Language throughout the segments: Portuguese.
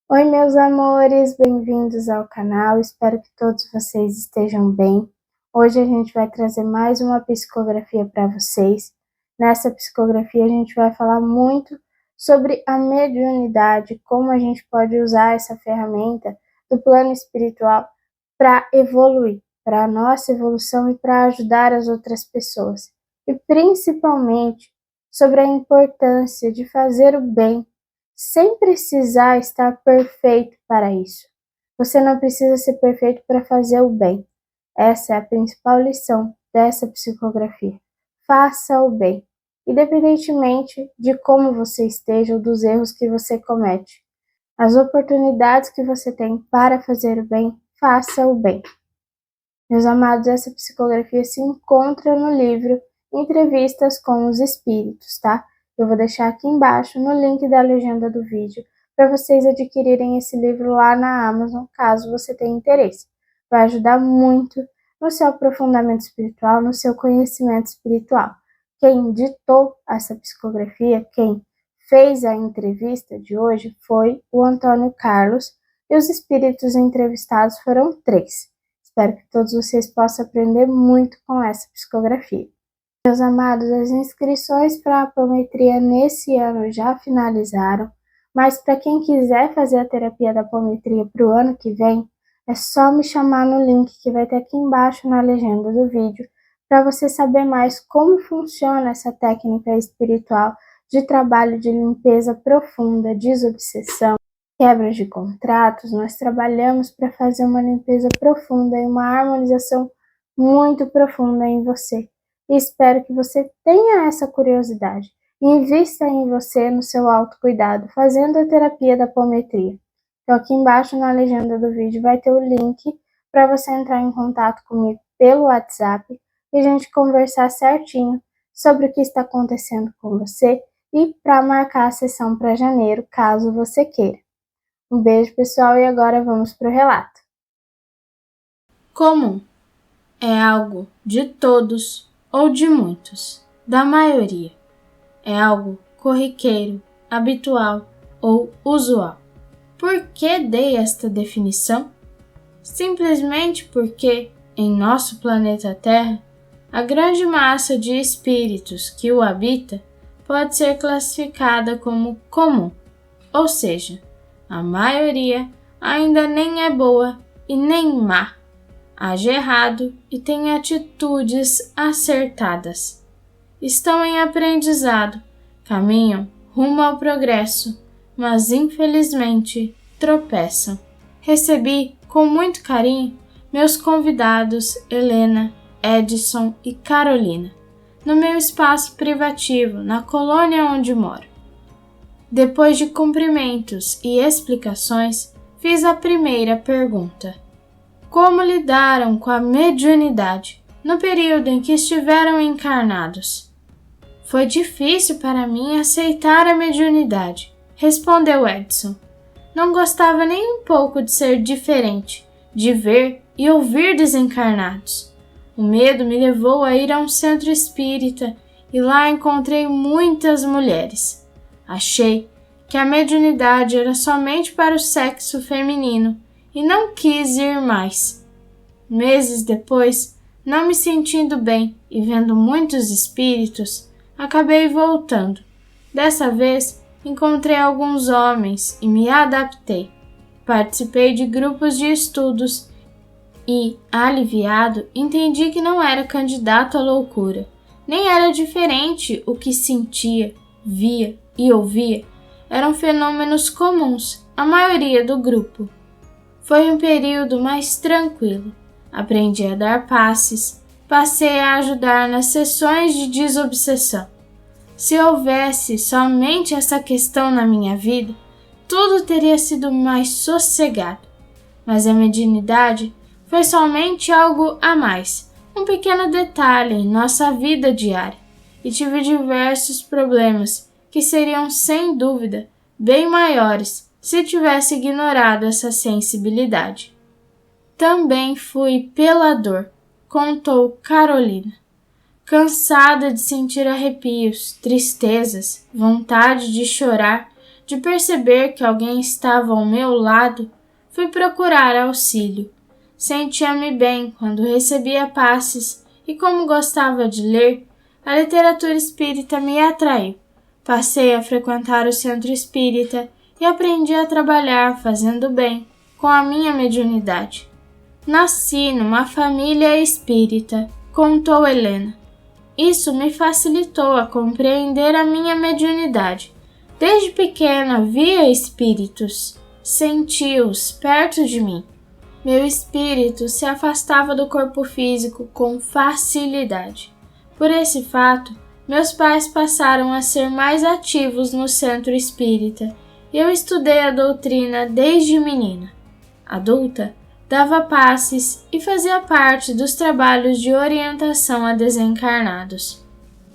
Oi, meus amores, bem-vindos ao canal, espero que todos vocês estejam bem. Hoje a gente vai trazer mais uma psicografia para vocês. Nessa psicografia a gente vai falar muito sobre a mediunidade, como a gente pode usar essa ferramenta do plano espiritual para evoluir, para a nossa evolução e para ajudar as outras pessoas. E principalmente sobre a importância de fazer o bem, sem precisar estar perfeito para isso. Você não precisa ser perfeito para fazer o bem. Essa é a principal lição dessa psicografia. Faça o bem, independentemente de como você esteja ou dos erros que você comete. As oportunidades que você tem para fazer o bem, faça o bem. Meus amados, essa psicografia se encontra no livro Entrevistas com os Espíritos, tá? Eu vou deixar aqui embaixo no link da legenda do vídeo para vocês adquirirem esse livro lá na Amazon, caso você tenha interesse. Vai ajudar muito no seu aprofundamento espiritual, no seu conhecimento espiritual. Quem ditou essa psicografia, quem fez a entrevista de hoje foi o Antônio Carlos e os espíritos entrevistados foram 3. Espero que todos vocês possam aprender muito com essa psicografia. Meus amados, as inscrições para a apometria nesse ano já finalizaram, mas para quem quiser fazer a terapia da apometria para o ano que vem, é só me chamar no link que vai ter aqui embaixo na legenda do vídeo, para você saber mais como funciona essa técnica espiritual de trabalho de limpeza profunda, desobsessão, quebras de contratos. Nós trabalhamos para fazer uma limpeza profunda e uma harmonização muito profunda em você. E espero que você tenha essa curiosidade e invista em você, no seu autocuidado, fazendo a terapia da apometria. Então aqui embaixo na legenda do vídeo vai ter o link para você entrar em contato comigo pelo WhatsApp e a gente conversar certinho sobre o que está acontecendo com você e para marcar a sessão para janeiro, caso você queira. Um beijo, pessoal, e agora vamos para o relato. Comum é algo de todos ou de muitos, da maioria. É algo corriqueiro, habitual ou usual. Por que dei esta definição? Simplesmente porque, em nosso planeta Terra, a grande massa de espíritos que o habita pode ser classificada como comum, ou seja, a maioria ainda nem é boa e nem má, age errado e tem atitudes acertadas. Estão em aprendizado, caminham rumo ao progresso, mas infelizmente tropeçam. Recebi com muito carinho meus convidados Helena, Edson e Carolina no meu espaço privativo na colônia onde moro. Depois de cumprimentos e explicações, fiz a primeira pergunta. Como lidaram com a mediunidade no período em que estiveram encarnados? Foi difícil para mim aceitar a mediunidade, respondeu Edson. Não gostava nem um pouco de ser diferente, de ver e ouvir desencarnados. O medo me levou a ir a um centro espírita e lá encontrei muitas mulheres. Achei que a mediunidade era somente para o sexo feminino e não quis ir mais. Meses depois, não me sentindo bem e vendo muitos espíritos, acabei voltando. Dessa vez, encontrei alguns homens e me adaptei. Participei de grupos de estudos e, aliviado, entendi que não era candidato à loucura, nem era diferente o que sentia, via e ouvia. Eram fenômenos comuns, a maioria do grupo. Foi um período mais tranquilo. Aprendi a dar passes, passei a ajudar nas sessões de desobsessão. Se houvesse somente essa questão na minha vida, tudo teria sido mais sossegado. Mas a mediunidade foi somente algo a mais, um pequeno detalhe em nossa vida diária, e tive diversos problemas que seriam, sem dúvida, bem maiores se tivesse ignorado essa sensibilidade. Também fui pela dor, contou Carolina. Cansada de sentir arrepios, tristezas, vontade de chorar, de perceber que alguém estava ao meu lado, fui procurar auxílio. Sentia-me bem quando recebia passes e, como gostava de ler, a literatura espírita me atraiu. Passei a frequentar o centro espírita e aprendi a trabalhar fazendo bem com a minha mediunidade. Nasci numa família espírita, contou Helena. Isso me facilitou a compreender a minha mediunidade. Desde pequena via espíritos, senti-os perto de mim. Meu espírito se afastava do corpo físico com facilidade. Por esse fato, meus pais passaram a ser mais ativos no centro espírita e eu estudei a doutrina desde menina. Adulta, dava passes e fazia parte dos trabalhos de orientação a desencarnados.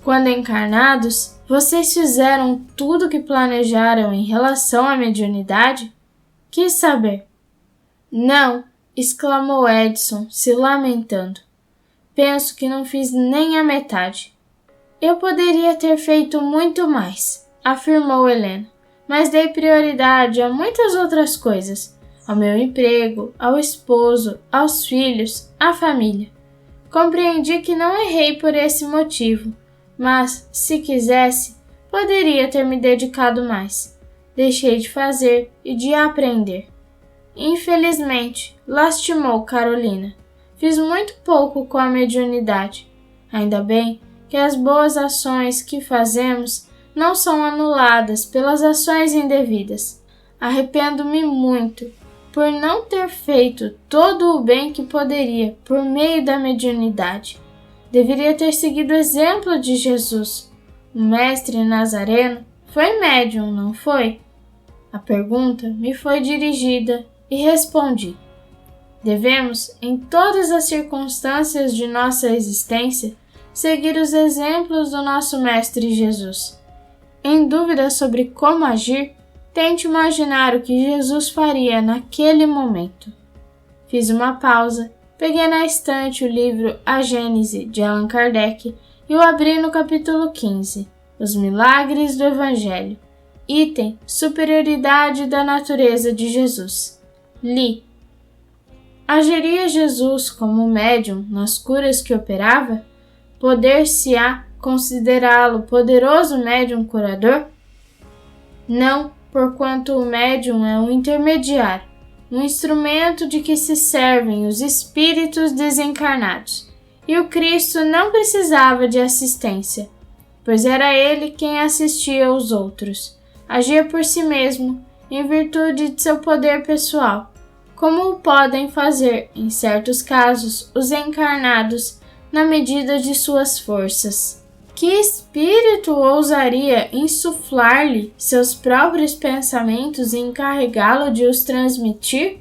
Quando encarnados, vocês fizeram tudo o que planejaram em relação à mediunidade? Quis saber. Não, exclamou Edson, se lamentando. Penso que não fiz nem a metade. Eu poderia ter feito muito mais, afirmou Helena, mas dei prioridade a muitas outras coisas. Ao meu emprego, ao esposo, aos filhos, à família. Compreendi que não errei por esse motivo, mas, se quisesse, poderia ter me dedicado mais. Deixei de fazer e de aprender. Infelizmente, lastimou Carolina. Fiz muito pouco com a mediunidade. Ainda bem que as boas ações que fazemos não são anuladas pelas ações indevidas. Arrependo-me muito por não ter feito todo o bem que poderia por meio da mediunidade. Deveria ter seguido o exemplo de Jesus. O mestre Nazareno foi médium, não foi? A pergunta me foi dirigida e respondi. Devemos, em todas as circunstâncias de nossa existência, seguir os exemplos do nosso Mestre Jesus. Em dúvida sobre como agir, tente imaginar o que Jesus faria naquele momento. Fiz uma pausa, peguei na estante o livro A Gênese, de Allan Kardec, e o abri no capítulo 15, Os Milagres do Evangelho, item Superioridade da Natureza de Jesus. Li. Agiria Jesus como médium nas curas que operava? Poder-se-á considerá-lo poderoso médium curador? Não, porquanto o médium é um intermediário, um instrumento de que se servem os espíritos desencarnados, e o Cristo não precisava de assistência, pois era ele quem assistia aos outros, agia por si mesmo, em virtude de seu poder pessoal, como o podem fazer, em certos casos, os encarnados, na medida de suas forças. Que espírito ousaria insuflar-lhe seus próprios pensamentos e encarregá-lo de os transmitir?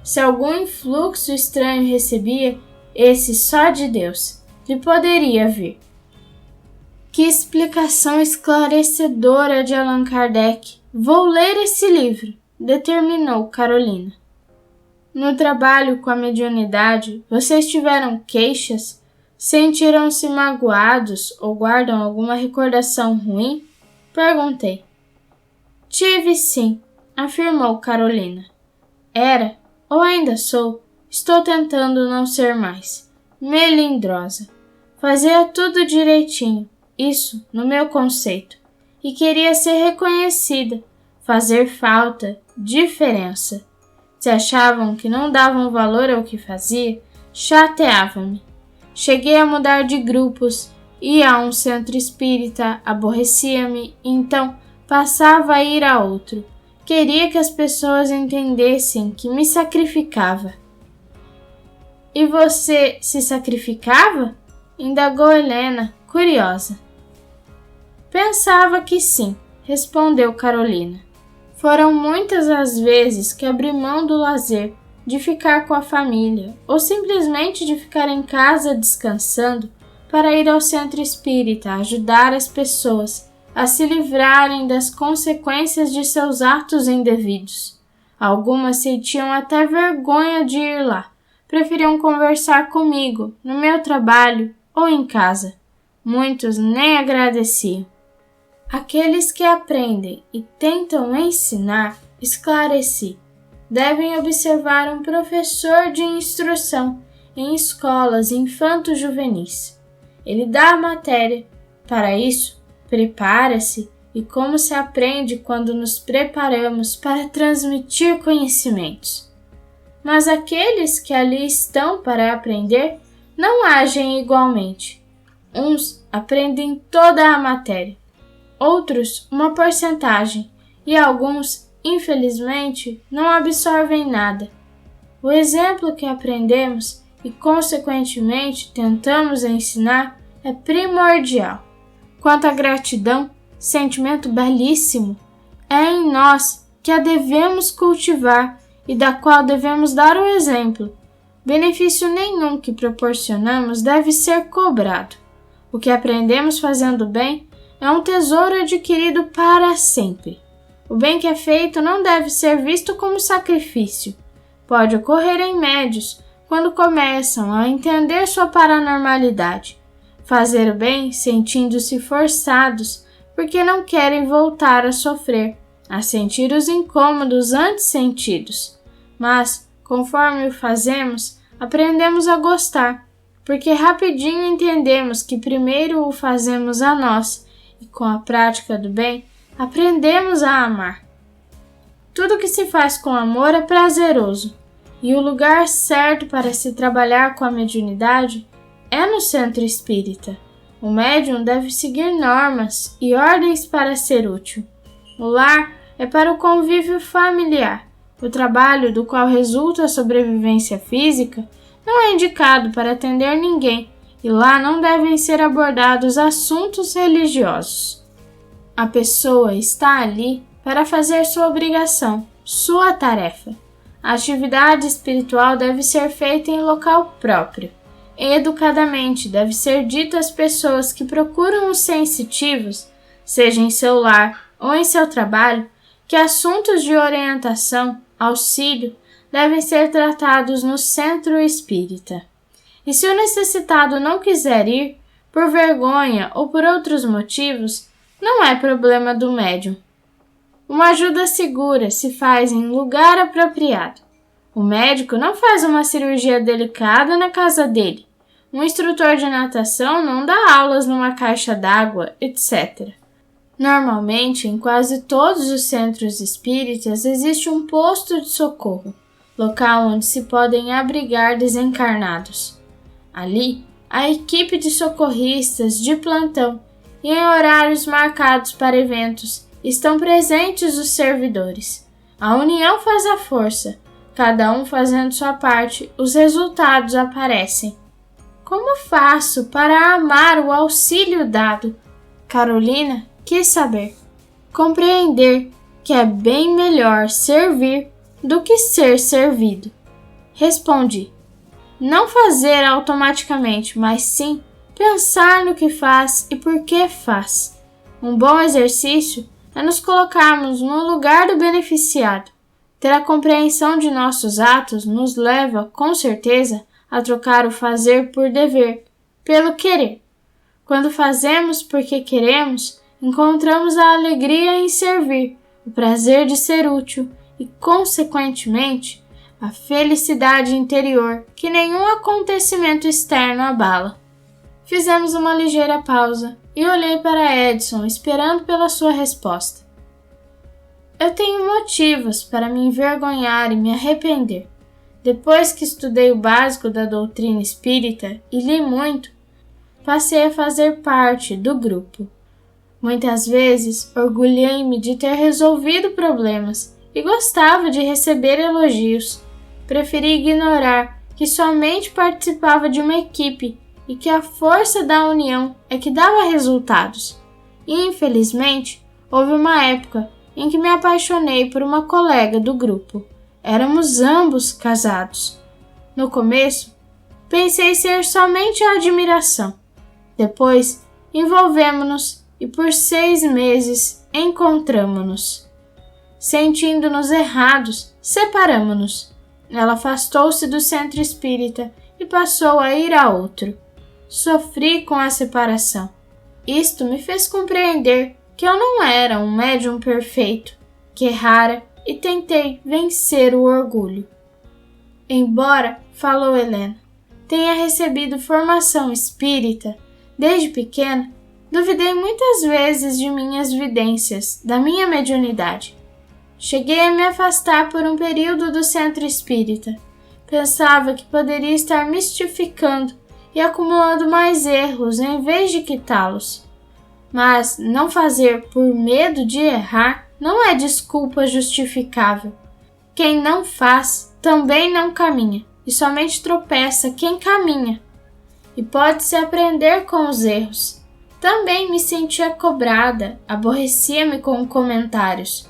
Se algum influxo estranho recebia, esse só de Deus lhe poderia vir. Que explicação esclarecedora de Allan Kardec! Vou ler esse livro, determinou Carolina. No trabalho com a mediunidade, vocês tiveram queixas? Sentiram-se magoados ou guardam alguma recordação ruim? Perguntei. Tive sim, afirmou Carolina. Era, ou ainda sou, estou tentando não ser mais, melindrosa. Fazia tudo direitinho, isso no meu conceito, e queria ser reconhecida, fazer falta, diferença. Se achavam que não davam valor ao que fazia, chateava-me. Cheguei a mudar de grupos, ia a um centro espírita, aborrecia-me, então passava a ir a outro. Queria que as pessoas entendessem que me sacrificava. E você se sacrificava? Indagou Helena, curiosa. Pensava que sim, respondeu Carolina. Foram muitas as vezes que abri mão do lazer, de ficar com a família, ou simplesmente de ficar em casa descansando para ir ao centro espírita ajudar as pessoas a se livrarem das consequências de seus atos indevidos. Algumas sentiam até vergonha de ir lá, preferiam conversar comigo, no meu trabalho ou em casa. Muitos nem agradeciam. Aqueles que aprendem e tentam ensinar, esclareci, devem observar um professor de instrução em escolas infanto-juvenis. Ele dá a matéria. Para isso, prepara-se e como se aprende quando nos preparamos para transmitir conhecimentos. Mas aqueles que ali estão para aprender não agem igualmente. Uns aprendem toda a matéria, outros uma porcentagem e alguns, infelizmente, não absorvem nada. O exemplo que aprendemos e, consequentemente, tentamos ensinar é primordial. Quanto à gratidão, sentimento belíssimo, é em nós que a devemos cultivar e da qual devemos dar o exemplo. Benefício nenhum que proporcionamos deve ser cobrado. O que aprendemos fazendo bem é um tesouro adquirido para sempre. O bem que é feito não deve ser visto como sacrifício. Pode ocorrer em médios, quando começam a entender sua paranormalidade. Fazer o bem sentindo-se forçados, porque não querem voltar a sofrer, a sentir os incômodos antes sentidos. Mas, conforme o fazemos, aprendemos a gostar, porque rapidinho entendemos que primeiro o fazemos a nós, e com a prática do bem, aprendemos a amar. Tudo que se faz com amor é prazeroso, e o lugar certo para se trabalhar com a mediunidade é no centro espírita. O médium deve seguir normas e ordens para ser útil. O lar é para o convívio familiar. O trabalho do qual resulta a sobrevivência física não é indicado para atender ninguém, e lá não devem ser abordados assuntos religiosos. A pessoa está ali para fazer sua obrigação, sua tarefa. A atividade espiritual deve ser feita em local próprio. Educadamente deve ser dito às pessoas que procuram os sensitivos, seja em seu lar ou em seu trabalho, que assuntos de orientação, auxílio, devem ser tratados no centro espírita. E se o necessitado não quiser ir, por vergonha ou por outros motivos, não é problema do médium. Uma ajuda segura se faz em lugar apropriado. O médico não faz uma cirurgia delicada na casa dele. Um instrutor de natação não dá aulas numa caixa d'água, etc. Normalmente, em quase todos os centros espíritas existe um posto de socorro, local onde se podem abrigar desencarnados. Ali, a equipe de socorristas de plantão e em horários marcados para eventos estão presentes os servidores. A união faz a força. Cada um fazendo sua parte, os resultados aparecem. Como faço para amar o auxílio dado? Carolina quis saber. Compreender que é bem melhor servir do que ser servido. Respondi. Não fazer automaticamente, mas sim pensar no que faz e por que faz. Um bom exercício é nos colocarmos no lugar do beneficiado. Ter a compreensão de nossos atos nos leva, com certeza, a trocar o fazer por dever, pelo querer. Quando fazemos porque queremos, encontramos a alegria em servir, o prazer de ser útil e, consequentemente, a felicidade interior que nenhum acontecimento externo abala. Fizemos uma ligeira pausa e olhei para Edson esperando pela sua resposta. Eu tenho motivos para me envergonhar e me arrepender. Depois que estudei o básico da doutrina espírita e li muito, passei a fazer parte do grupo. Muitas vezes orgulhei-me de ter resolvido problemas e gostava de receber elogios. Preferi ignorar que somente participava de uma equipe e que a força da união é que dava resultados. E, infelizmente, houve uma época em que me apaixonei por uma colega do grupo. Éramos ambos casados. No começo, pensei ser somente a admiração. Depois, envolvemos-nos e por 6 meses encontramo-nos. Sentindo-nos errados, separamo-nos. Ela afastou-se do centro espírita e passou a ir a outro. Sofri com a separação. Isto me fez compreender que eu não era um médium perfeito, que errara e tentei vencer o orgulho. Embora, falou Helena, tenha recebido formação espírita, desde pequena, duvidei muitas vezes de minhas vidências, da minha mediunidade. Cheguei a me afastar por um período do centro espírita. Pensava que poderia estar mistificando e acumulando mais erros em vez de quitá-los. Mas não fazer por medo de errar não é desculpa justificável. Quem não faz também não caminha, e somente tropeça quem caminha. E pode-se aprender com os erros. Também me sentia cobrada, aborrecia-me com comentários.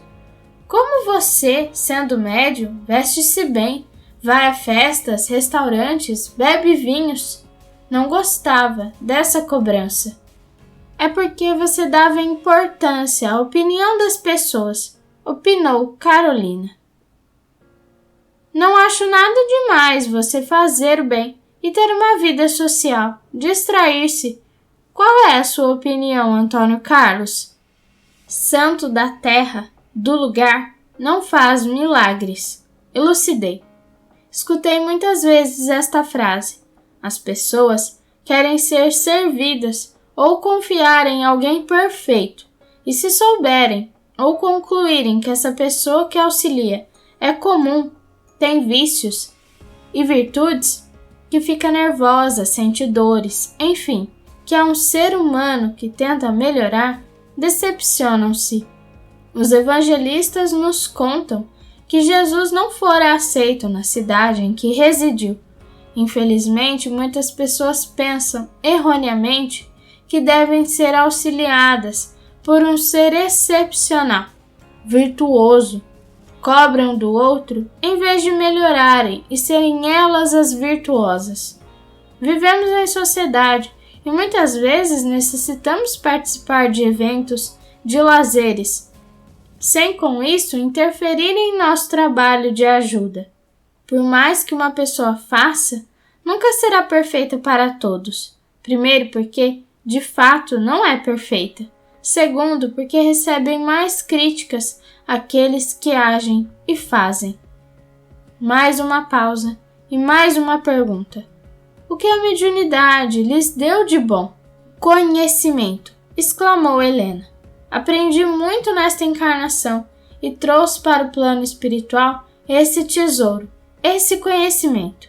Como você, sendo médium, veste-se bem, vai a festas, restaurantes, bebe vinhos? Não gostava dessa cobrança. É porque você dava importância à opinião das pessoas, opinou Carolina. Não acho nada demais você fazer o bem e ter uma vida social, distrair-se. Qual é a sua opinião, Antônio Carlos? Santo da terra, do lugar, não faz milagres. Elucidei. Escutei muitas vezes esta frase. As pessoas querem ser servidas ou confiar em alguém perfeito, e se souberem ou concluírem que essa pessoa que auxilia é comum, tem vícios e virtudes, que fica nervosa, sente dores, enfim, que é um ser humano que tenta melhorar, decepcionam-se. Os evangelistas nos contam que Jesus não fora aceito na cidade em que residiu. Infelizmente, muitas pessoas pensam, erroneamente, que devem ser auxiliadas por um ser excepcional, virtuoso. Cobram do outro em vez de melhorarem e serem elas as virtuosas. Vivemos em sociedade e muitas vezes necessitamos participar de eventos, de lazeres, sem com isso interferir em nosso trabalho de ajuda. Por mais que uma pessoa faça, nunca será perfeita para todos. Primeiro, porque, de fato, não é perfeita. Segundo, porque recebem mais críticas aqueles que agem e fazem. Mais uma pausa e mais uma pergunta. O que a mediunidade lhes deu de bom? Conhecimento, exclamou Helena. Aprendi muito nesta encarnação e trouxe para o plano espiritual esse tesouro, esse conhecimento.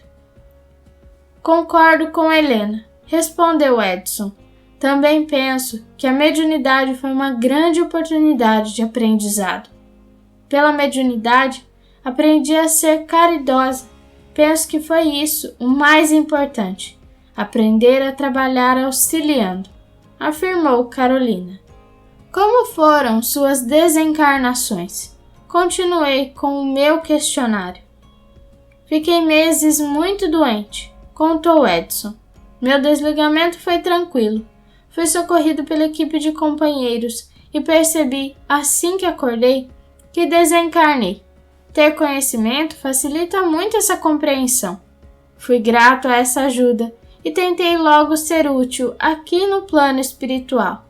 Concordo com Helena, respondeu Edson. Também penso que a mediunidade foi uma grande oportunidade de aprendizado. Pela mediunidade, aprendi a ser caridosa. Penso que foi isso o mais importante, aprender a trabalhar auxiliando, afirmou Carolina. Como foram suas desencarnações? Continuei com o meu questionário. Fiquei meses muito doente, contou Edson. Meu desligamento foi tranquilo. Fui socorrido pela equipe de companheiros e percebi, assim que acordei, que desencarnei. Ter conhecimento facilita muito essa compreensão. Fui grato a essa ajuda e tentei logo ser útil aqui no plano espiritual.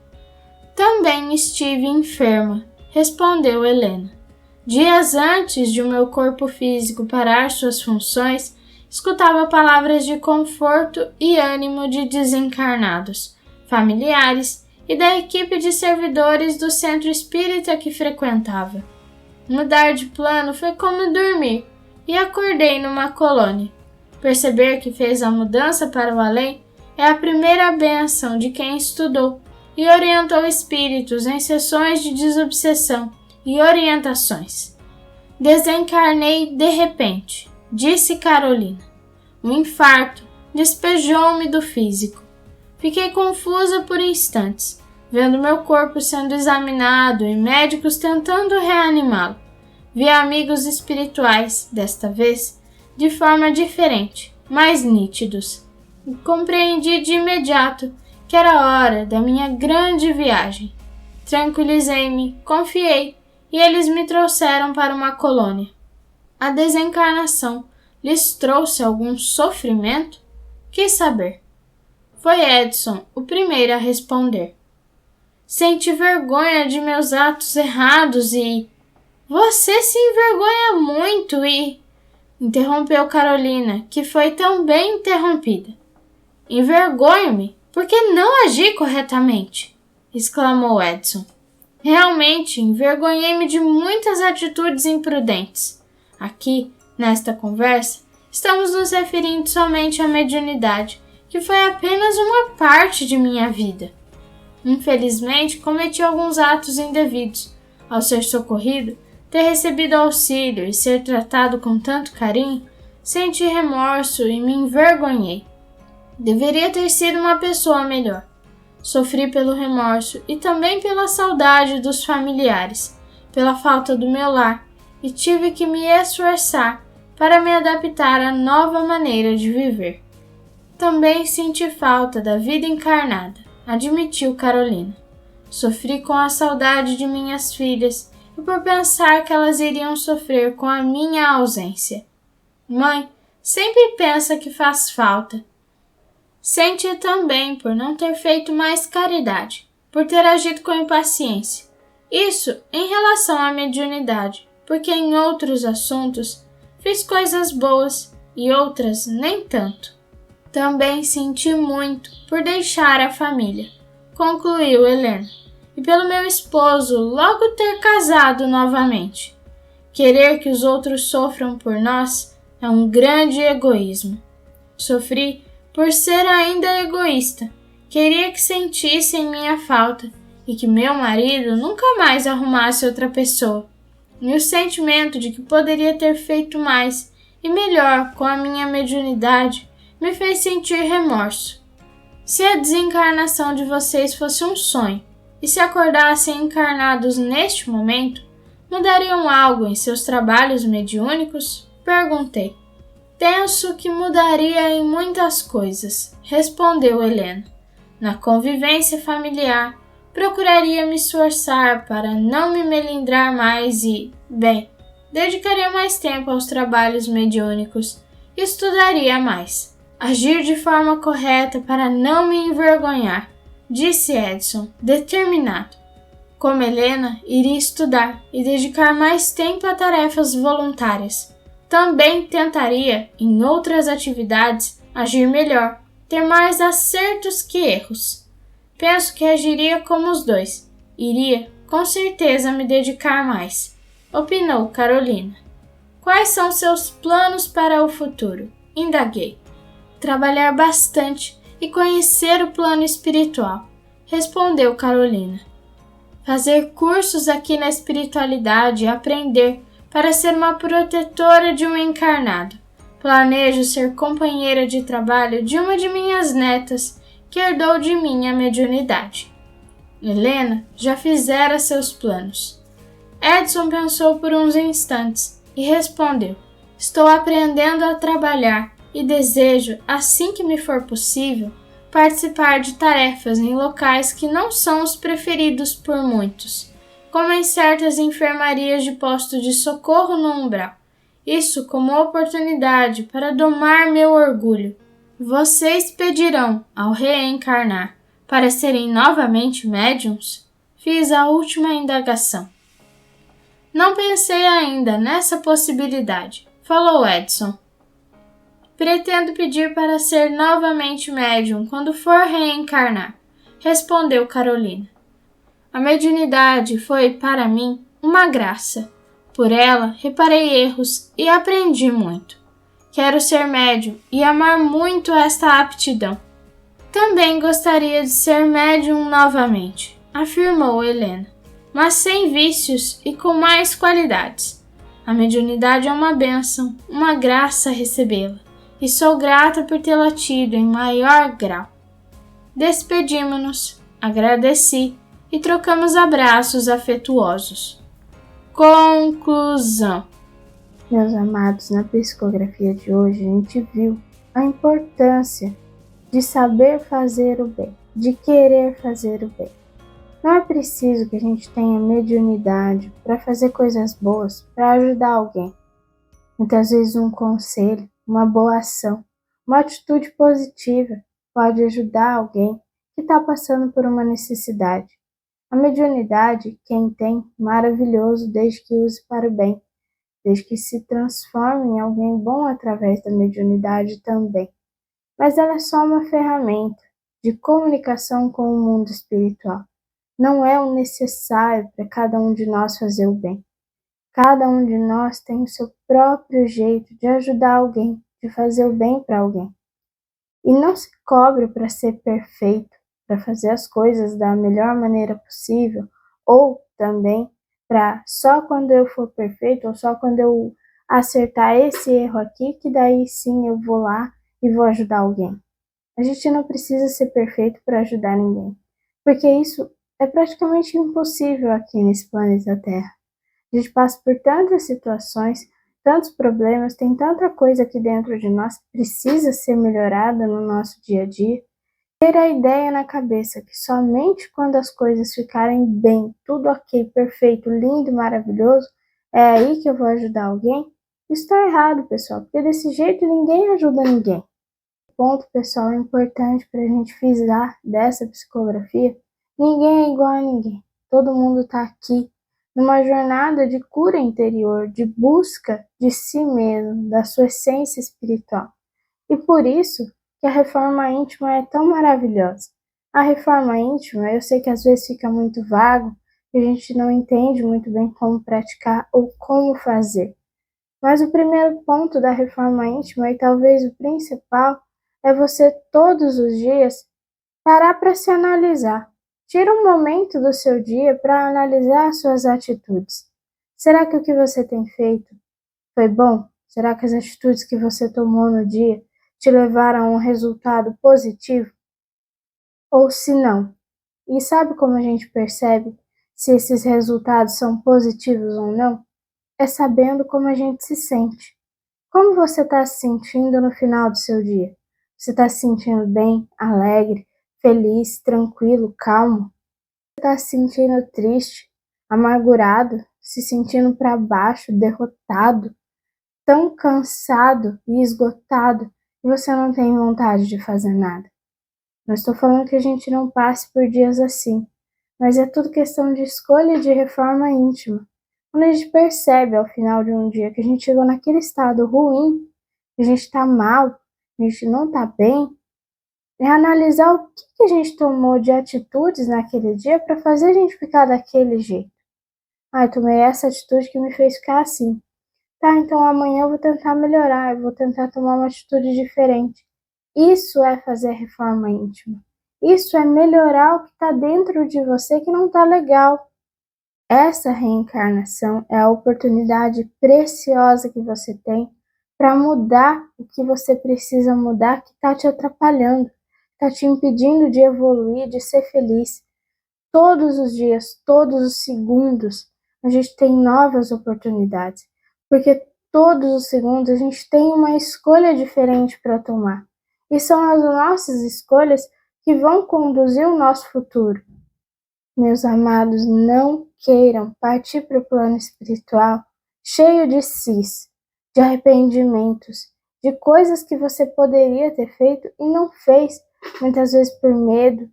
Também estive enferma, respondeu Helena. Dias antes de o meu corpo físico parar suas funções, escutava palavras de conforto e ânimo de desencarnados, familiares e da equipe de servidores do centro espírita que frequentava. Mudar de plano foi como dormir e acordei numa colônia. Perceber que fez a mudança para o além é a primeira bênção de quem estudou e orientou espíritos em sessões de desobsessão e orientações. Desencarnei de repente, disse Carolina. Um infarto despejou-me do físico. Fiquei confusa por instantes, vendo meu corpo sendo examinado e médicos tentando reanimá-lo. Vi amigos espirituais, desta vez, de forma diferente, mais nítidos. E compreendi de imediato que era hora da minha grande viagem. Tranquilizei-me, confiei, e eles me trouxeram para uma colônia. A desencarnação lhes trouxe algum sofrimento? Quis saber. Foi Edson o primeiro a responder. Senti vergonha de meus atos errados e... Você se envergonha muito e... Interrompeu Carolina, que foi também interrompida. Envergonho-me, porque não agi corretamente, exclamou Edson. Realmente, envergonhei-me de muitas atitudes imprudentes. Aqui, nesta conversa, estamos nos referindo somente à mediunidade, que foi apenas uma parte de minha vida. Infelizmente, cometi alguns atos indevidos. Ao ser socorrido, ter recebido auxílio e ser tratado com tanto carinho, senti remorso e me envergonhei. Deveria ter sido uma pessoa melhor. Sofri pelo remorso e também pela saudade dos familiares, pela falta do meu lar, e tive que me esforçar para me adaptar à nova maneira de viver. Também senti falta da vida encarnada, admitiu Carolina. Sofri com a saudade de minhas filhas e por pensar que elas iriam sofrer com a minha ausência. Mãe sempre pensa que faz falta. Sente também por não ter feito mais caridade, por ter agido com impaciência. Isso em relação à mediunidade, porque em outros assuntos fiz coisas boas e outras nem tanto. Também senti muito por deixar a família, concluiu Helena, e pelo meu esposo logo ter casado novamente. Querer que os outros sofram por nós é um grande egoísmo. Sofri por ser ainda egoísta. Queria que sentissem minha falta e que meu marido nunca mais arrumasse outra pessoa. E o sentimento de que poderia ter feito mais e melhor com a minha mediunidade me fez sentir remorso. Se a desencarnação de vocês fosse um sonho e se acordassem encarnados neste momento, mudariam algo em seus trabalhos mediúnicos? Perguntei. Penso que mudaria em muitas coisas, respondeu Helena. Na convivência familiar, procuraria me esforçar para não me melindrar mais e, bem, dedicaria mais tempo aos trabalhos mediúnicos e estudaria mais. Agir de forma correta para não me envergonhar, disse Edson, determinado. Como Helena, iria estudar e dedicar mais tempo a tarefas voluntárias. Também tentaria, em outras atividades, agir melhor, ter mais acertos que erros. Penso que agiria como os dois. Iria, com certeza, me dedicar mais, opinou Carolina. Quais são seus planos para o futuro? Indaguei. Trabalhar bastante e conhecer o plano espiritual, respondeu Carolina. Fazer cursos aqui na espiritualidade e aprender para ser uma protetora de um encarnado. Planejo ser companheira de trabalho de uma de minhas netas, que herdou de mim a mediunidade. Helena já fizera seus planos. Edson pensou por uns instantes e respondeu: Estou aprendendo a trabalhar e desejo, assim que me for possível, participar de tarefas em locais que não são os preferidos por muitos, como em certas enfermarias de posto de socorro no umbral. Isso como oportunidade para domar meu orgulho. Vocês pedirão, ao reencarnar, para serem novamente médiuns? Fiz a última indagação. Não pensei ainda nessa possibilidade, falou Edson. Pretendo pedir para ser novamente médium quando for reencarnar, respondeu Carolina. A mediunidade foi, para mim, uma graça. Por ela, reparei erros e aprendi muito. Quero ser médium e amar muito esta aptidão. Também gostaria de ser médium novamente, afirmou Helena, mas sem vícios e com mais qualidades. A mediunidade é uma bênção, uma graça recebê-la, e sou grata por tê-la tido em maior grau. Despedimo-nos, agradeci e trocamos abraços afetuosos. Conclusão. Meus amados, na psicografia de hoje a gente viu a importância de saber fazer o bem, de querer fazer o bem. Não é preciso que a gente tenha mediunidade para fazer coisas boas, para ajudar alguém. Muitas vezes um conselho, uma boa ação, uma atitude positiva pode ajudar alguém que está passando por uma necessidade. A mediunidade, quem tem, maravilhoso desde que use para o bem, desde que se transforme em alguém bom através da mediunidade também. Mas ela é só uma ferramenta de comunicação com o mundo espiritual. Não é o necessário para cada um de nós fazer o bem. Cada um de nós tem o seu próprio jeito de ajudar alguém, de fazer o bem para alguém. E não se cobre para ser perfeito, para fazer as coisas da melhor maneira possível, ou também para só quando eu for perfeito, ou só quando eu acertar esse erro aqui, que daí sim eu vou lá e vou ajudar alguém. A gente não precisa ser perfeito para ajudar ninguém, porque isso é praticamente impossível aqui nesse planeta Terra. A gente passa por tantas situações, tantos problemas, tem tanta coisa aqui dentro de nós que precisa ser melhorada no nosso dia a dia. Ter a ideia na cabeça que somente quando as coisas ficarem bem, tudo ok, perfeito, lindo e maravilhoso, é aí que eu vou ajudar alguém, isso está errado, pessoal, porque desse jeito ninguém ajuda ninguém. Ponto, pessoal, importante para a gente frisar dessa psicografia: ninguém é igual a ninguém. Todo mundo está aqui numa jornada de cura interior, de busca de si mesmo, da sua essência espiritual. E por isso que a reforma íntima é tão maravilhosa. A reforma íntima, eu sei que às vezes fica muito vago, e a gente não entende muito bem como praticar ou como fazer. Mas o primeiro ponto da reforma íntima, e talvez o principal, é você todos os dias parar para se analisar. Tira um momento do seu dia para analisar as suas atitudes. Será que o que você tem feito foi bom? Será que as atitudes que você tomou no dia te levaram a um resultado positivo? Ou se não? E sabe como a gente percebe se esses resultados são positivos ou não? É sabendo como a gente se sente. Como você está se sentindo no final do seu dia? Você está se sentindo bem, alegre, feliz, tranquilo, calmo? Você está se sentindo triste, amargurado, se sentindo para baixo, derrotado, tão cansado e esgotado que você não tem vontade de fazer nada? Não estou falando que a gente não passe por dias assim, mas é tudo questão de escolha e de reforma íntima. Quando a gente percebe ao final de um dia que a gente chegou naquele estado ruim, que a gente está mal, a gente não está bem, é analisar o que a gente tomou de atitudes naquele dia para fazer a gente ficar daquele jeito. Eu tomei essa atitude que me fez ficar assim. Tá, então amanhã eu vou tentar melhorar, eu vou tentar tomar uma atitude diferente. Isso é fazer reforma íntima. Isso é melhorar o que está dentro de você que não está legal. Essa reencarnação é a oportunidade preciosa que você tem para mudar o que você precisa mudar, que está te atrapalhando, está te impedindo de evoluir, de ser feliz. Todos os dias, todos os segundos, a gente tem novas oportunidades, porque todos os segundos a gente tem uma escolha diferente para tomar. E são as nossas escolhas que vão conduzir o nosso futuro. Meus amados, não queiram partir para o plano espiritual cheio de cis, de arrependimentos, de coisas que você poderia ter feito e não fez, muitas vezes por medo,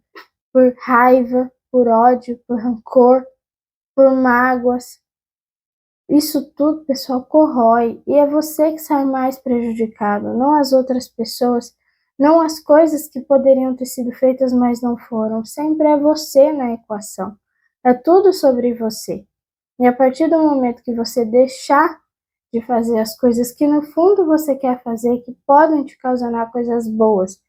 por raiva, por ódio, por rancor, por mágoas. Isso tudo, pessoal, corrói e é você que sai mais prejudicado, não as outras pessoas, não as coisas que poderiam ter sido feitas, mas não foram. Sempre é você na equação. É tudo sobre você. E a partir do momento que você deixar de fazer as coisas que no fundo você quer fazer, que podem te causar coisas boas,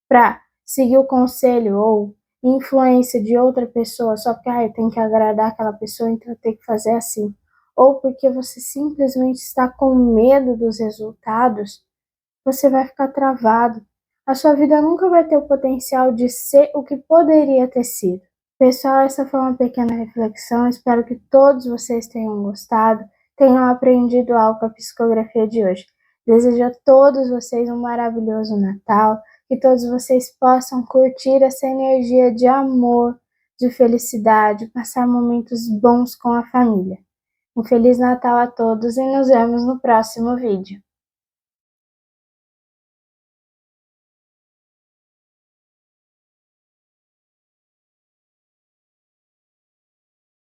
para seguir o conselho ou influência de outra pessoa, só porque tem que agradar aquela pessoa, então eu tenho que fazer assim. Ou porque você simplesmente está com medo dos resultados, você vai ficar travado. A sua vida nunca vai ter o potencial de ser o que poderia ter sido. Pessoal, essa foi uma pequena reflexão. Espero que todos vocês tenham gostado, tenham aprendido algo com a psicografia de hoje. Desejo a todos vocês um maravilhoso Natal, que todos vocês possam curtir essa energia de amor, de felicidade, passar momentos bons com a família. Um Feliz Natal a todos e nos vemos no próximo vídeo.